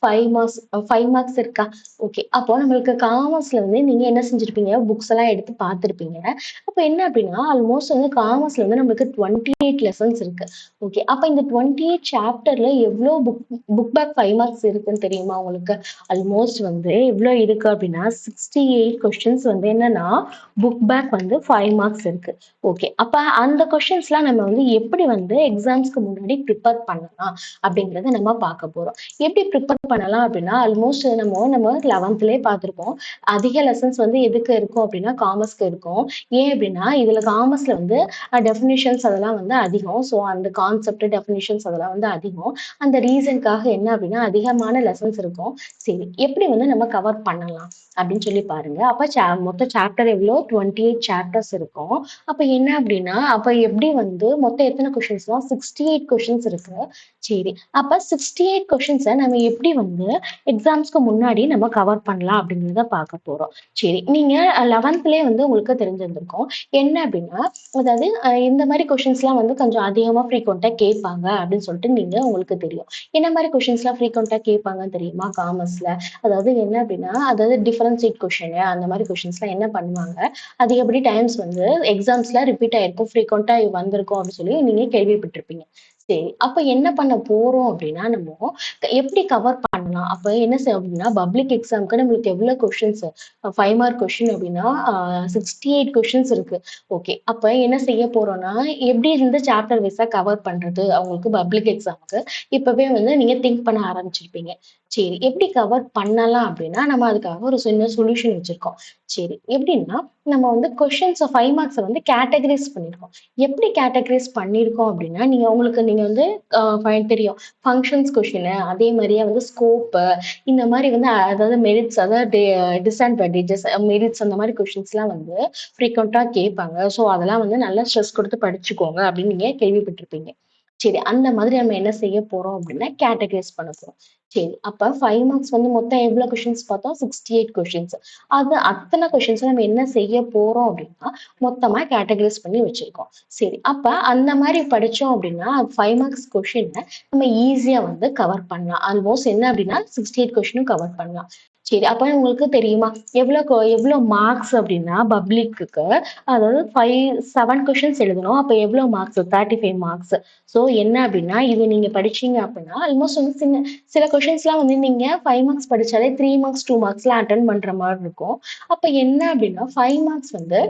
5 marks 5 marks இருக்கா? Okay. அப்போ நம்மளுக்கு காமர்ஸ்ல வந்து நீங்க என்ன செஞ்சிருப்பீங்க? புக்ஸ் எல்லாம் எடுத்து பார்த்திருப்பீங்க. அப்ப என்ன அப்டின்னா, ஆல்மோஸ்ட் வந்து காமர்ஸ்ல வந்து நம்மளுக்கு 28 லெசன்ஸ் இருக்கு. ஓகே. அப்ப இந்த 28 சாப்டர்ல எவ்ளோ புக் பேக் 5 மார்க்ஸ் இருக்குன்னு தெரியுமா உங்களுக்கு? ஆல்மோஸ்ட் வந்து எவ்ளோ இருக்கு அப்டின்னா, 68 கொஸ்டின்ஸ் வந்து என்னன்னா, புக் பேக் வந்து 5 மார்க்ஸ் இருக்கு. ஓகே. அப்ப அந்த கொஸ்டின்ஸ்லாம் நம்ம வந்து எப்படி வந்து எக்ஸாம்ஸ்க்கு முன்னாடி ப்ரிப்பேர் பண்ணலாம்? அப்படிங்கிறத நம்ம பார்க்க போறோம். எப்படி ப்ரிப்பேர் பண்ணலாம் அப்படின்னா, ஆல்மோஸ்ட் நம்ம 11த்லயே பார்த்திருப்போம். அதிக லெசன்ஸ் வந்து எதுக்கு இருக்கும் அப்படின்னா, காமர்ஸ்க்கு இருக்கும். ஏன் அப்படின்னா, இதுல காமர்ஸ்ல வந்து டெஃபினிஷன்ஸ் அதெல்லாம் வந்து அதிகம். ஸோ அந்த கான்செப்ட், டெஃபினிஷன்ஸ் அதெல்லாம் வந்து அதிகம். அந்த ரீசன்க்காக என்ன அப்படின்னா, அதிகமான லெசன்ஸ் இருக்கும். சரி, எப்படி வந்து நம்ம கவர் பண்ணலாம் அப்படின்னு சொல்லி பாருங்க. அப்ப மொத்த சாப்டர் எவ்வளோ? 28 சாப்டர்ஸ் இருக்கும். அப்ப என்ன அப்படின்னா, அப்ப எப்படி வந்து மொத்தம் எத்தன கொஸ்டின்ஸ்னா 68 கொஸ்டின்ஸ் இருக்கு. சரி. அப்ப 68 கொஸ்டின்ஸ நம்ம எப்படி வந்து எக்ஸாம்ஸ்க்கு முன்னாடி நம்ம கவர் பண்ணலாம் அப்படிங்கிறத பார்க்க போறோம். சரி. நீங்க 11த்லயே வந்து உங்களுக்கு தெரிஞ்சிருந்திருக்கும். என்ன அப்படின்னா, அதாவது இந்த மாரி கொஸ்டின்ஸ்லாம் வந்து கொஞ்சம் அதிகமா ஃப்ரீக்வென்ட்டா கேட்பாங்க அப்படின்னு சொல்லிட்டு உங்களுக்கு தெரியும். என்ன மாரி கொஸ்டின்ஸ்லாம் ஃப்ரீக்வென்ட்டா கேட்பாங்கன்னு தெரியுமா? காமர்ஸ்ல. அதாவது என்ன அப்படின்னா, அதாவது டிஃபரன்ஷியேட் கொஸ்டின் அந்த மாரி கொஸ்டின்ஸ்லாம் என்ன பண்ணுவாங்க, அதிகப்படி டைம்ஸ் வந்து எக்ஸாம்ஸ்ல ரிப்பீட் ஆயிருக்கும். ஃப்ரீக்வென்ட்டா வந்திருக்கும் அப்படின்னு சொல்லி நீங்க கேள்விப்பட்டிருப்பீங்க. சரி. அப்ப என்ன பண்ண போறோம் அப்படின்னா, நம்ம எப்படி கவர் பண்ணலாம்? அப்ப என்ன அப்படின்னா, பப்ளிக் எக்ஸாம்க்கு நம்மளுக்கு எவ்வளோ கொஸ்டின்ஸ் 5 மார்க் கொஸ்டின் அப்படின்னா, 68 கொஸ்டின்ஸ் இருக்கு. ஓகே. அப்ப என்ன செய்ய போறோம்னா, எப்படி இந்த சாப்டர் வைஸா கவர் பண்றது? அவங்களுக்கு பப்ளிக் எக்ஸாம்க்கு இப்பவே வந்து நீங்க திங்க் பண்ண ஆரம்பிச்சிருப்பீங்க. சரி. எப்படி கவர் பண்ணலாம் அப்படின்னா, நம்ம அதுக்காக ஒரு சின்ன சொல்யூஷன் வச்சிருக்கோம். சரி. எப்படின்னா, நம்ம வந்து கொஸ்டின்ஸ் 5 மார்க்ஸ வந்து கேட்டகரைஸ் பண்ணியிருக்கோம். எப்படி கேட்டகரைஸ் பண்ணியிருக்கோம் அப்படின்னா, நீங்க வந்து தெரியும். ஃபங்ஷன்ஸ் கொஸ்டினு, அதே மாரியே வந்து ஸ்கோப்பு, இந்த மாரி வந்து அதாவது மெரிட்ஸ் அதாவது டிஸ்அட்வான்டேஜஸ், மெரிட்ஸ் அந்த மாரி கொஸ்டின்ஸ்லாம் வந்து ஃப்ரீக்வென்ட்டா கேட்பாங்க. ஸோ, அதெல்லாம் வந்து நல்லா ஸ்ட்ரெஸ் குடுத்து படிச்சுக்கோங்க அப்படின்னு நீங்க கேள்விப்பட்டிருப்பீங்க. சரி. அந்த மாதிரி நம்ம என்ன செய்ய போறோம் அப்படின்னா, கேட்டகரைஸ் பண்ண போறோம். சரி. அப்ப 5 மார்க்ஸ் வந்து மொத்தம் எவ்வளோ கொஸ்டின்ஸ் பார்த்தோம்? 68 கொஸ்டின்ஸ். அது அத்தன கொஸ்டின்ஸும் நம்ம என்ன செய்ய போறோம் அப்படின்னா, மொத்தமா கேட்டகரைஸ் பண்ணி வச்சிருக்கோம். சரி. அப்ப அந்த மாரி படிச்சோம் அப்படின்னா, 5 மார்க்ஸ் கொஸ்டின நம்ம ஈஸியா வந்து கவர் பண்ணலாம். ஆல்மோஸ்ட் என்ன அப்படின்னா, 68 கொஸ்டினும் கவர் பண்ணலாம். சரி. அப்ப உங்களுக்கு தெரியுமா? எவ்வளோ மார்க்ஸ் அப்படின்னா பப்ளிக்குக்கு அதாவது 7 கொஸ்டின்ஸ் எழுதணும். அப்ப எவ்வளோ மார்க்ஸ்? 35 மார்க்ஸ். ஸோ என்ன அப்படின்னா, இது நீங்க படிச்சீங்க அப்படின்னா, ஆல்மோஸ்ட் வந்து சில கொஸ்டின்ஸ்லாம் வந்து நீங்க 5 மார்க்ஸ் படிச்சாலே 3 மார்க்ஸ், 2 மார்க்ஸ்லாம் அட்டெண்ட் பண்ற மாரி இருக்கும். அப்ப என்ன அப்படின்னா, 5 மார்க்ஸ் வந்து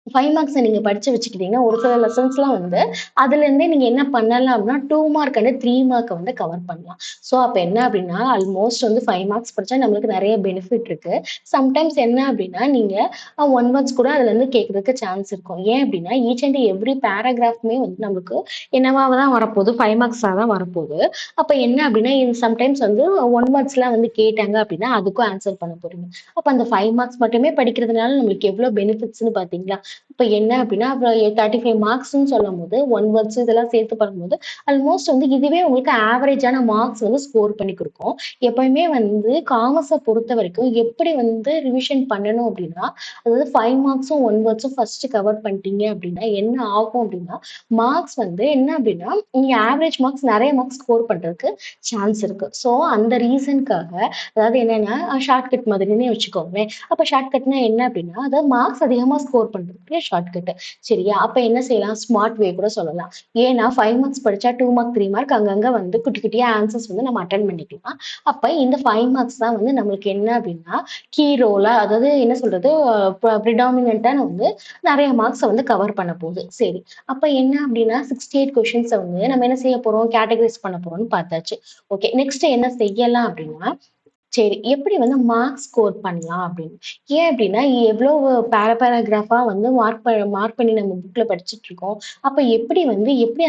5 மார்க்ஸ நீங்க படிச்சு வச்சுக்கிட்டீங்கன்னா, ஒரு சில லெசன்ஸ்லாம் வந்து அதுலேருந்தே நீங்க என்ன பண்ணலாம் அப்படின்னா, 2 மார்க் அண்ட் 3 மார்க்க வந்து கவர் பண்ணலாம். ஸோ, அப்ப என்ன அப்படின்னா, ஆல்மோஸ்ட் வந்து 5 மார்க்ஸ் படிச்சா நம்மளுக்கு நெறைய பெனிஃபிட் இருக்கு. சம்டைம்ஸ் என்ன அப்படின்னா, நீங்க 1 வேர்ட்ஸ் கூட அதுலேருந்து கேட்கறதுக்கு சான்ஸ் இருக்கும். ஏன் அப்படின்னா, ஈச் அண்ட் எவ்ரி பேராகிராஃப்மே வந்து நமக்கு என்னவா தான் வரப்போகுது, 5 மார்க்ஸா தான் வரப்போகுது. அப்ப என்ன அப்படின்னா, இது சம்டைம்ஸ் வந்து 1 வேர்ட்ஸ்லாம் வந்து கேட்டாங்க அப்படின்னா, அதுக்கும் ஆன்சர் பண்ண போறீங்க. அப்ப அந்த 5 மார்க்ஸ் மட்டுமே படிக்கிறதுனால நம்மளுக்கு எவ்வளோ பெனிஃபிட்ஸ்ன்னு பார்த்தீங்களா? இப்ப என்ன அப்டின்னா, அப்புறம் 35 மார்க்ஸ்ன்னு சொல்லும்போது, 1 வேர்ட்ஸ் இதெல்லாம் சேர்த்து பண்ணும்போது, ஆல்மோஸ்ட் வந்து இதுவே உங்களுக்கு ஆவரேஜான மார்க்ஸ் வந்து ஸ்கோர் பண்ணி குடுக்கும். எப்பயுமே வந்து காமர்ஸ பொறுத்தவரைக்கும் எப்படி வந்து ரிவிஷன் பண்ணணும் அப்டின்னா, அதாவது 5 மார்க்ஸும், 1 வேர்ட்ஸும் ஃபர்ஸ்ட் கவர் பண்ணிட்டீங்க அப்டின்னா, என்ன ஆகும் அப்டின்னா, மார்க்ஸ் வந்து என்ன அப்டின்னா, நீங்க ஆவரேஜ் மார்க்ஸ் நெறைய மார்க்ஸ் ஸ்கோர் பண்றதுக்கு சான்ஸ் இருக்கு. ஸோ, அந்த ரீசன்க்காக அதாவது என்னன்னா, ஷார்ட்கட் மாதிரின்னே வச்சுக்கோங்களேன். அப்ப ஷார்ட்கட்னா என்ன அப்டின்னா, அதாவது மார்க்ஸ் அதிகமா ஸ்கோர் பண்றதுக்கு ஷார்ட்கட். சரியா? அப்ப என்ன செய்யலாம்? ஸ்மார்ட் வே கூட சொல்லலாம். ஏன்னா 5 மார்க்ஸ் படிச்சா 2 மார்க், 3 மார்க் அங்கங்க வந்து குட்டி குட்டியா ஆன்சர்ஸ் வந்து நம்ம அட்டெண்ட் பண்ணிக்கலாம். அப்ப இந்த 5 மார்க்ஸ் தான் வந்து நம்மளுக்கு என்ன அப்டின்னா, கீ ரோலா அதாவது என்ன சொல்றது? ப்ரிடாமினன்ட்டா வந்து நெறைய மார்க்ஸ வந்து கவர் பண்ண போகுது. சரி. அப்ப என்ன அப்டின்னா 68 கொஸ்டின்ஸ வந்து நம்ம என்ன செய்ய போறோம்? கேட்டகரைஸ் பண்ண போறோம்னு பார்த்தாச்சு. ஓகே. நெக்ஸ்ட் என்ன செய்யலாம் அப்டின்னா, சரி. எப்படி வந்து மார்க் ஸ்கோர் பண்ணலாம் அப்படின்னு. ஏன் அப்படின்னா, எவ்வளோ பேராகிராஃபா வந்து மார்க் பண்ணி நம்ம புக்ல படிச்சுட்டுருக்கோம். அப்ப எப்படி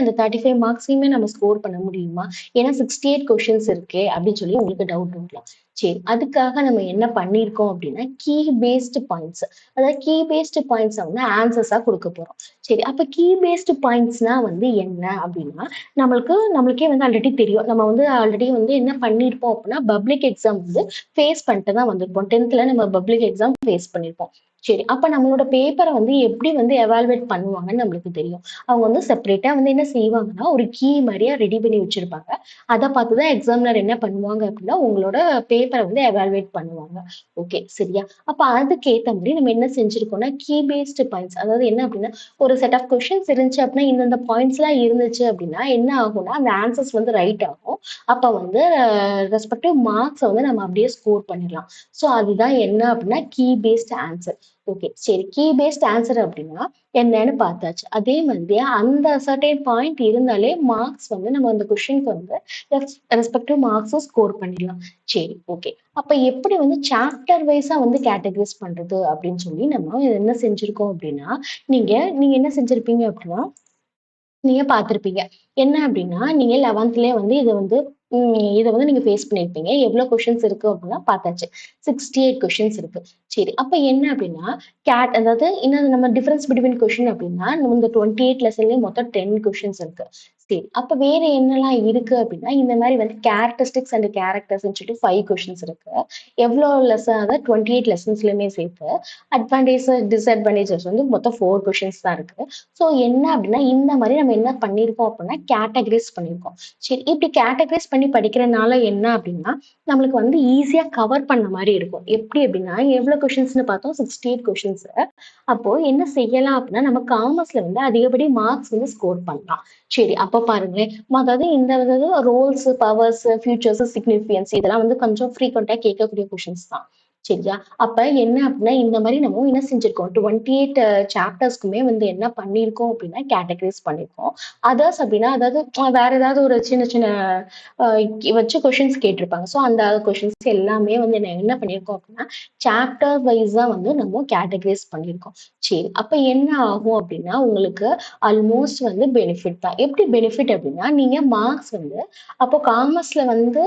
அந்த 35 மார்க்ஸையுமே நம்ம ஸ்கோர் பண்ண முடியுமா? ஏன்னா 68 கொஸ்டின்ஸ் இருக்கே அப்படின்னு சொல்லி உங்களுக்கு டவுட் வரலாம். சரி. அதுக்காக நம்ம என்ன பண்ணியிருக்கோம் அப்படின்னா, கீ பேஸ்டு பாயிண்ட்ஸ். அதாவது கீ பேஸ்டு பாயிண்ட்ஸ வந்து ஆன்சர்ஸா குடுக்க போறோம். சரி. அப்ப கீ பேஸ்டு பாயிண்ட்ஸ்னா வந்து என்ன அப்படின்னா, நம்மளுக்கே வந்து ஆல்ரெடி தெரியும். நம்ம வந்து ஆல்ரெடி வந்து என்ன பண்ணியிருப்போம் அப்படின்னா, பப்ளிக் எக்ஸாம் வந்து ஃபேஸ் பண்ணிட்டு தான் வந்திருப்போம். 10த்ல நம்ம பப்ளிக் எக்ஸாம் ஃபேஸ் பண்ணியிருப்போம். சரி. அப்ப நம்மளோட பேப்பர வந்து எப்படி வந்து எவாலுவேட் பண்ணுவாங்கன்னு நம்மளுக்கு தெரியும். அவங்க வந்து செப்பரேட்டா வந்து என்ன செய்வாங்கன்னா, ஒரு கீ மாரியா ரெடி பண்ணி வச்சிருப்பாங்க. அத பார்த்து தான் எக்ஸாமினர் என்ன பண்ணுவாங்க அப்படின்னா, உங்களோட பேப்பர வந்து எவாலுவேட் பண்ணுவாங்க. ஓகே, சரியா? அப்ப அதுக்கேத்த மாரி நம்ம என்ன செஞ்சிருக்கோம்னா, கீ பேஸ்டு பாயிண்ட்ஸ் அதாவது என்ன அப்படின்னா, ஒரு செட் ஆஃப் கொஸ்டின்ஸ் இருந்துச்சு அப்படின்னா, இந்தந்த பாயிண்ட்ஸ்லாம் இருந்துச்சு அப்படின்னா, என்ன ஆகும்னா, அந்த ஆன்சர்ஸ் வந்து ரைட் ஆகும். அப்ப வந்து ரெஸ்பெக்டிவ் மார்க்ஸ வந்து நம்ம அப்படியே ஸ்கோர் பண்ணிடலாம். ஸோ அதுதான் என்ன அப்படின்னா, கீ பேஸ்ட் ஆன்சர். ஓகே. சரி. கீ பேஸ்ட் ஆன்சர் அப்டின்னா என்னன்னு பார்த்தாச்சு. அதே மாதிரி அந்த சர்டைன் பாயிண்ட் இருந்தாலே மார்க்ஸ் வந்து நம்ம அந்த கொஸ்டினுக்கு வந்து ரெஸ்பெக்டிவ் மார்க்ஸும் ஸ்கோர் பண்ணிடலாம். சரி. ஓகே. அப்ப எப்படி வந்து சாப்டர் வைஸா வந்து கேட்டகரைஸ் பண்றது அப்படின்னு சொல்லி நம்ம என்ன செஞ்சிருக்கோம் அப்படின்னா, நீங்க நீங்க என்ன செஞ்சிருப்பீங்க அப்படின்னா நீங்க பார்த்திருப்பீங்க. என்ன அப்டின்னா, நீங்க 11த்லயே வந்து இத வந்து நீங்க ஃபேஸ் பண்ணியிருப்பீங்க. எவ்ளோ கொஸ்டின்ஸ் இருக்கு அப்டின்னா பார்த்தாச்சு. 68 கொஸ்டின்ஸ் இருக்கு. சரி. அப்ப என்ன அப்டின்னா, அதாவது என்னது நம்ம டிஃபரன்ஸ் பிட்வீன் கொஸ்டின் அப்டின்னா, நம்ம இந்த 28 லெசன்லயே மொத்தம் 10 கொஸ்டின்ஸ் இருக்கு. சரி. அப்ப வேற என்னலாம் இருக்கு அப்டின்னா, இந்த மாரி வந்து கேரக்டரிஸ்டிக்ஸ் அண்ட் கேரக்டர்ஸ்ன்னு சொல்லிட்டு 5 கொஸ்டின்ஸ் இருக்கு. எவ்ளோ லெசன் அதாவது 28 லெசன்ஸ்லயுமே சேர்த்து. அட்வான்டேஜ், டிஸ்அட்வான்டேஜஸ் வந்து மொத்தம் 4 கொஸ்டின்ஸ் தான் இருக்கு. ஸோ என்ன அப்டின்னா, இந்த மாரி நம்ம என்ன பண்ணியிருக்கோம் அப்டின்னா, கேட்டகரைஸ் பண்ணியிருக்கோம். சரி, இப்டி கேட்டகரைஸ் பண்ணி படிக்கிறனால என்ன அப்டின்னா, நம்மளுக்கு வந்து ஈஸியா கவர் பண்ண மாரி இருக்கும். எப்டி அப்டின்னா, எவ்ளோ கொஸ்டின்ஸ்ன்னு பார்த்தோம் 68 கொஸ்டின்ஸ். அப்போ என்ன செய்யலாம் அப்டின்னா, நம்ம காமர்ஸ்ல வந்து அதிகப்படி மார்க்ஸ் வந்து ஸ்கோர் பண்ணலாம். சரி, அப்ப பாருங்களேன். அதாவது இந்த அதாவது ரோல்ஸ், பவர்ஸ், ஃபியூச்சர்ஸ், சிக்னிஃபிகன்ஸ் இதெல்லாம் வந்து கொஞ்சம் ஃப்ரீக்வென்ட்டா கேட்கக்கூடிய கொஸ்டின்ஸ் தான். சரியா? அப்ப என்ன அப்டின்னா, இந்த மாரி நம்ம என்ன செஞ்சிருக்கோம், 28 சாப்டர்ஸ்க்குமே வந்து என்ன பண்ணியிருக்கோம் அப்டின்னா, கேட்டகரைஸ் பண்ணியிருக்கோம். அதர்ஸ் அப்டின்னா, அதாவது வேற ஏதாவது ஒரு சின்ன சின்ன அ வச்சு கொஸ்டின்ஸ் கேட்டிருப்பாங்க. ஸோ அந்த கொஸ்டின்ஸ் எல்லாமே வந்து என்ன பண்ணியிருக்கோம் அப்டின்னா, சாப்டர் வைஸா வந்து நம்ம கேட்டகரைஸ் பண்ணியிருக்கோம். சரி, அப்ப என்ன ஆகும் அப்டின்னா, உங்களுக்கு ஆல்மோஸ்ட் வந்து பெனிஃபிட் தான். எப்டி பெனிஃபிட் அப்டின்னா, நீங்க மார்க்ஸ் வந்து அப்போ காமர்ஸ்ல வந்து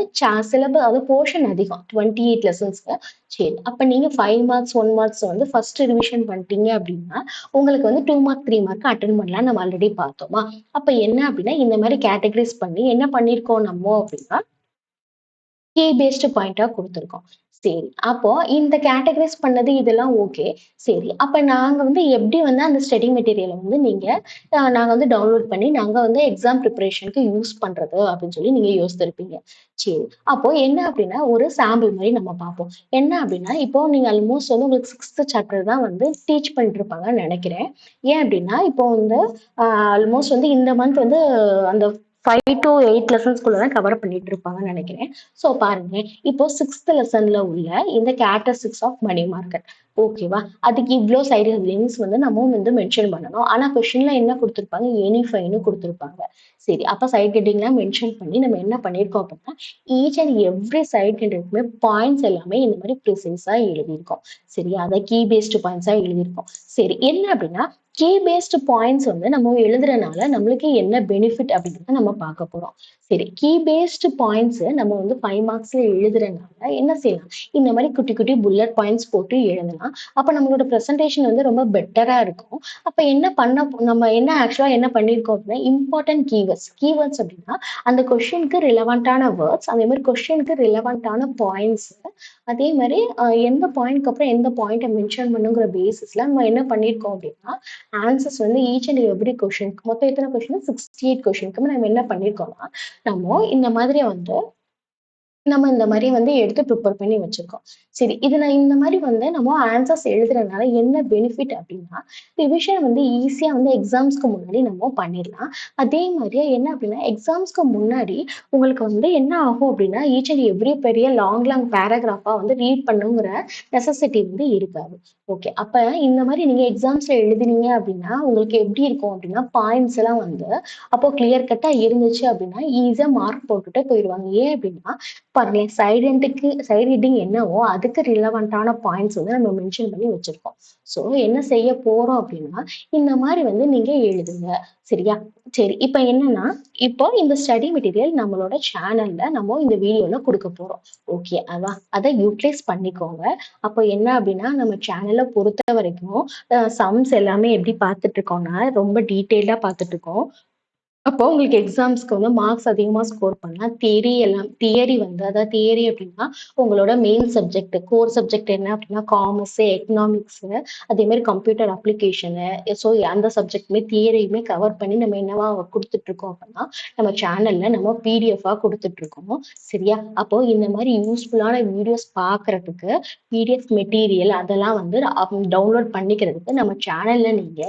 அதாவது போர்ஷன் அதிகம். 28 லெசன்ஸ்க்கு. சரி. அப்ப நீங்க 5 மார்க்ஸ், 1 மார்க்ஸ் வந்து ஃபர்ஸ்ட் ரிவிஷன் பண்ணிட்டீங்க அப்டின்னா, உங்களுக்கு வந்து 2 மார்க், 3 மார்க் அட்டெண்ட் பண்ணலாம்னு நம்ம ஆல்ரெடி பார்த்தோமா? அப்ப என்ன அப்டின்னா, இந்த மாரி கேட்டகரைஸ் பண்ணி என்ன பண்ணியிருக்கோம் நம்ம அப்டின்னா, கீ பேஸ்டு பாயிண்ட்டா குடுத்துருக்கோம். சரி. அப்போ இந்த கேட்டகரைஸ் பண்ணது இதெல்லாம் ஓகே. சரி. அப்ப நாங்க வந்து எப்படி வந்து அந்த ஸ்டடி மெட்டீரியல வந்து நாங்க வந்து டவுன்லோட் பண்ணி நாங்க வந்து எக்ஸாம் பிரிப்பரேஷனுக்கு யூஸ் பண்றது அப்படின்னு சொல்லி நீங்க யோசிச்சிருப்பீங்க. சரி. அப்போ என்ன அப்படின்னா, ஒரு சாம்பிள் மாரி நம்ம பார்ப்போம். என்ன அப்படின்னா, இப்போ நீங்க ஆல்மோஸ்ட் வந்து உங்களுக்கு 6த் சாப்டர் தான் வந்து டீச் பண்ணிட்டு இருப்பாங்கன்னு நெனைக்கிறேன். ஏன் அப்படின்னா, இப்போ வந்து ஆல்மோஸ்ட் வந்து இந்த மந்த் வந்து அந்த 5 டூ 8 லெசன்ஸ்குள்ள தான் கவர் பண்ணிட்டு இருப்பாங்கன்னு நெனைக்கிறேன். ஸோ பாருங்க, இப்போ 6த் லெசன்ல உள்ள இந்த கேரக்டரிஸ்டிக்ஸ் ஆஃப் மணி மார்க்கெட். ஓகேவா? அதுக்கு இவ்ளோ சைடு லிங்க்ஸ் வந்து நம்ம வந்து மென்ஷன் பண்ணணும். ஆனா கொஸ்டின்ல என்ன குடுத்திருப்பாங்க? எனி ஃபைன்னு குடுத்திருப்பாங்க. சரி, அப்ப சைட் ஹெட்டிங்லாம் மென்ஷன் பண்ணி நம்ம என்ன பண்ணியிருக்கோம் அப்படின்னா, ஈச் அண்ட் எவ்ரி சைட் ஹெட்டிங்க்குமே பாயிண்ட்ஸ் எல்லாமே இந்த மாரி ப்ரிசைஸா எழுதியிருக்கோம். சரியா? அத கீ பேஸ்டு பாயிண்ட்ஸா எழுதியிருக்கோம். சரி, என்ன அப்படின்னா, கீ பேஸ்டு பாயிண்ட்ஸ் வந்து நம்ம எழுதுறனால நம்மளுக்கு என்ன பெனிஃபிட் அப்படின்றத நம்ம பார்க்க போறோம். சரி, கீ பேஸ்டு பாயிண்ட்ஸ் நம்ம வந்து 5 மார்க்ஸ்ல எழுதுறனால என்ன செய்யலாம்? இந்த மாரி குட்டி, குட்டி புல்லட் பாயிண்ட்ஸ் போட்டு எழுதலாம். அப்ப நம்மளோட பிரசன்டேஷன் வந்து ரொம்ப பெட்டரா இருக்கும். அப்ப நம்ம என்ன ஆக்சுவலா என்ன பண்ணியிருக்கோம் அப்படின்னா, இம்பார்ட்டன்ட் கீவேர்ட்ஸ். கீவேர்ட்ஸ் அப்படின்னா, அந்த கொஸ்டினுக்கு ரிலவன்ட்டான வேர்ட்ஸ், அதே மாரி கொஸ்டினுக்கு ரிலவன்ட்டான பாயிண்ட்ஸ், அதே மாரி எந்த பாயிண்ட்க்கு அப்புறம் எந்த பாயிண்ட்ட மென்ஷன் பண்ணுங்கிற பேசிஸ்ல நம்ம என்ன பண்ணியிருக்கோம் அப்படின்னா, ஆன்சர்ஸ் வந்து ஈச் அண்ட் எவ்ரி கொஸ்டினுக்கு மொத்தம் எத்தன கொஸ்டின்? 68 கொஸ்டினுக்கு நம்ம என்ன பண்ணியிருக்கோம்னா, நம்ம இந்த மாதிரி வந்து நம்ம இந்த மாரி வந்து எடுத்து ப்ரிப்பேர் பண்ணி வச்சிருக்கோம். சரி, இதுல இந்த மாரி வந்து நம்ம ஆன்சர்ஸ் எழுதுறதுனால என்ன பெனிஃபிட் அப்டின்னா, ரிவிஷன் வந்து ஈஸியா வந்து எக்ஸாம்ஸ்க்கு முன்னாடி நம்ம பண்ணிடலாம். அதே மாரியே என்ன அப்டின்னா, எக்ஸாம்ஸ்க்கு முன்னாடி உங்களுக்கு வந்து என்ன ஆகும் அப்டின்னா, ஈச் அண்ட் எவ்ரி பெரிய லாங் பேராகிராஃபா வந்து ரீட் பண்ணுங்கிற நெசசிட்டி வந்து இருக்காது. ஓகே. அப்ப இந்த மாரி நீங்க எக்ஸாம்ஸ்ல எழுதினீங்க அப்டின்னா, உங்களுக்கு எப்டி இருக்கும் அப்டின்னா, பாயிண்ட்ஸ் எல்லாம் வந்து அப்போ கிளியர் கட்டா இருந்துச்சு அப்டின்னா, ஈஸியா மார்க் போட்டுட்டு போயிருவாங்க. ஏன் அப்டின்னா, பாருங்களேன், சைட் ஹெட்டிங் என்னவோ அதுக்கு ரிலவன்ட்டான பாயிண்ட்ஸ் வந்து நம்ம மென்ஷன் பண்ணி வச்சிருக்கோம். ஸோ என்ன செய்ய போறோம் அப்டின்னா, இந்த மாரி வந்து நீங்க எழுதுங்க. சரியா? சரி. இப்ப என்னன்னா, இப்போ இந்த ஸ்டடி மெட்டீரியல் நம்மளோட சேனல்ல நம்ம இந்த வீடியோல குடுக்க போறோம். ஓகே வா? அத யூட்டிலைஸ் பண்ணிக்கோங்க. அப்போ என்ன அப்டின்னா, நம்ம சேனல பொறுத்தவரைக்கும் சம்ஸ் எல்லாமே எப்படி பார்த்துட்டு இருக்கோம்னா, ரொம்ப டீட்டெயில்டா பார்த்துட்டு இருக்கோம். அப்போ உங்களுக்கு எக்ஸாம்ஸ்க்கு வந்து மார்க்ஸ் அதிகமா ஸ்கோர் பண்ணா தியரி வந்து அதாவது தியரி அப்படின்னா உங்களோட மெயின் சப்ஜெக்ட் கோர் சப்ஜெக்ட் என்ன அப்படின்னா காமர்ஸ், எக்கனாமிக்ஸ், அதே மாதிரி கம்ப்யூட்டர் அப்ளிகேஷனு. ஸோ அந்த சப்ஜெக்ட்மே தியரியுமே கவர் பண்ணி நம்ம என்னவா கொடுத்துட்டு இருக்கோம் அப்படின்னா நம்ம சேனல்ல நம்ம பிடிஎஃபா கொடுத்துட்டு இருக்கோம். சரியா? அப்போ இந்த மாதிரி யூஸ்ஃபுல்லான வீடியோஸ் பார்க்கறதுக்கு பிடிஎஃப் மெட்டீரியல் அதெல்லாம் வந்து டவுன்லோட் பண்ணிக்கிறதுக்கு நம்ம சேனல்ல நீங்க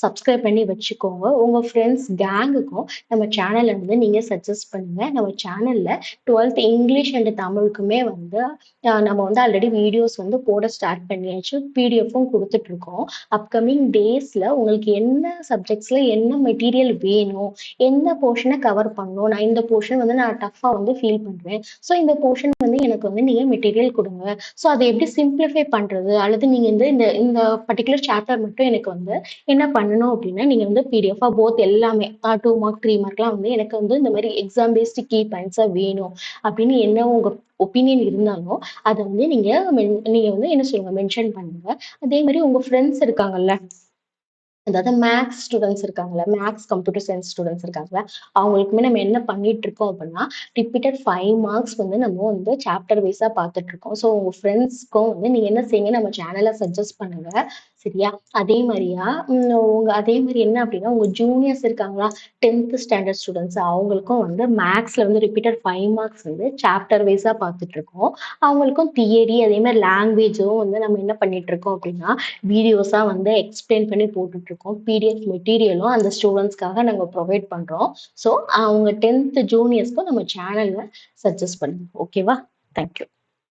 சப்ஸ்கிரைப் பண்ணி வச்சுக்கோங்க. உங்க ஃப்ரெண்ட்ஸ் கேங்குக்கும் நம்ம சேனலை வந்து நீங்க சஜஸ்ட் பண்ணுங்க. நம்ம சேனல்ல 12th இங்கிலீஷ் அண்ட் தமிழுக்குமே வந்து நம்ம வந்து ஆல்ரெடி வீடியோஸ் வந்து போட ஸ்டார்ட் பண்ணியாச்சு. பிடிஎஃப்பும் கொடுத்துட்டு இருக்கோம். அப்கமிங் டேஸ்ல உங்களுக்கு என்ன சப்ஜெக்ட்ஸ்ல என்ன மெட்டீரியல் வேணும், எந்த போர்ஷனை கவர் பண்ணணும், நான் இந்த போர்ஷன் வந்து நான் டஃபா வந்து ஃபீல் பண்றேன், ஸோ இந்த போர்ஷன் வந்து எனக்கு வந்து நீங்க மெட்டீரியல் கொடுங்க, ஸோ அதை எப்படி சிம்பிளிஃபை பண்றது, அல்லது நீங்க இந்த இந்த இந்த பர்டிகுலர் சாப்டர் மட்டும் எனக்கு வந்து என்ன பண்ணணும் அப்படின்னா நீங்க வந்து பிடிஎஃபா போத் எல்லாமே 2 மார்க் 3 மார்க்லாம் வந்து எனக்கு வந்து இந்த மாதிரி எக்ஸாம் பேஸ்டு கீ பாயிண்ட்ஸா வேணும் அப்படின்னு என்ன உங்க ஒப்பீனியன் இருந்தாலும் அதை வந்து நீங்க வந்து என்ன சொல்லுங்க மென்ஷன் பண்ணுங்க. அதே மாதிரி உங்க ஃப்ரெண்ட்ஸ் இருக்காங்கல்ல, அதாவது மேக்ஸ் ஸ்டூடெண்ட்ஸ் இருக்காங்கல்ல, மேக்ஸ் கம்ப்யூட்டர் சயின்ஸ் ஸ்டூடெண்ட்ஸ் இருக்காங்கல்ல, அவங்களுக்குமே நம்ம என்ன பண்ணிட்டு இருக்கோம் அப்படின்னா ரிப்பீட்டட் 5 மார்க்ஸ் வந்து நம்ம வந்து சாப்டர் வைஸா பார்த்துட்டு இருக்கோம். ஸோ உங்க ஃப்ரெண்ட்ஸ்க்கும் வந்து நீங்க என்ன செய்யுங்க நம்ம சேனலை சஜஸ்ட் பண்ணுங்க. சரியா? அதே மாதிரியா அதே மாதிரி என்ன அப்படின்னா உங்க ஜூனியர்ஸ் இருக்காங்களா, 10th ஸ்டாண்டர்ட் ஸ்டூடெண்ட்ஸ், அவங்களுக்கும் வந்து மேக்ஸ்ல வந்து ரிப்பீட்டட் 5 மார்க்ஸ் வந்து சாப்டர் வைஸா பார்த்துட்டு இருக்கோம். அவங்களுக்கும் தியரி அதே மாதிரி லாங்குவேஜும் வந்து நம்ம என்ன பண்ணிட்டு இருக்கோம் அப்படின்னா வீடியோஸா வந்து எக்ஸ்பிளைன் பண்ணி போட்டுட்டு இருக்கோம். பிடிஎஃப் மெட்டீரியலும் அந்த ஸ்டூடெண்ட்ஸ்க்காக நாங்க ப்ரொவைட் பண்றோம். ஸோ அவங்க 10th ஜூனியர்ஸ்க்கும் நம்ம சேனல்ல சஜஸ்ட் பண்ணுங்க. ஓகேவா? தேங்க்யூ.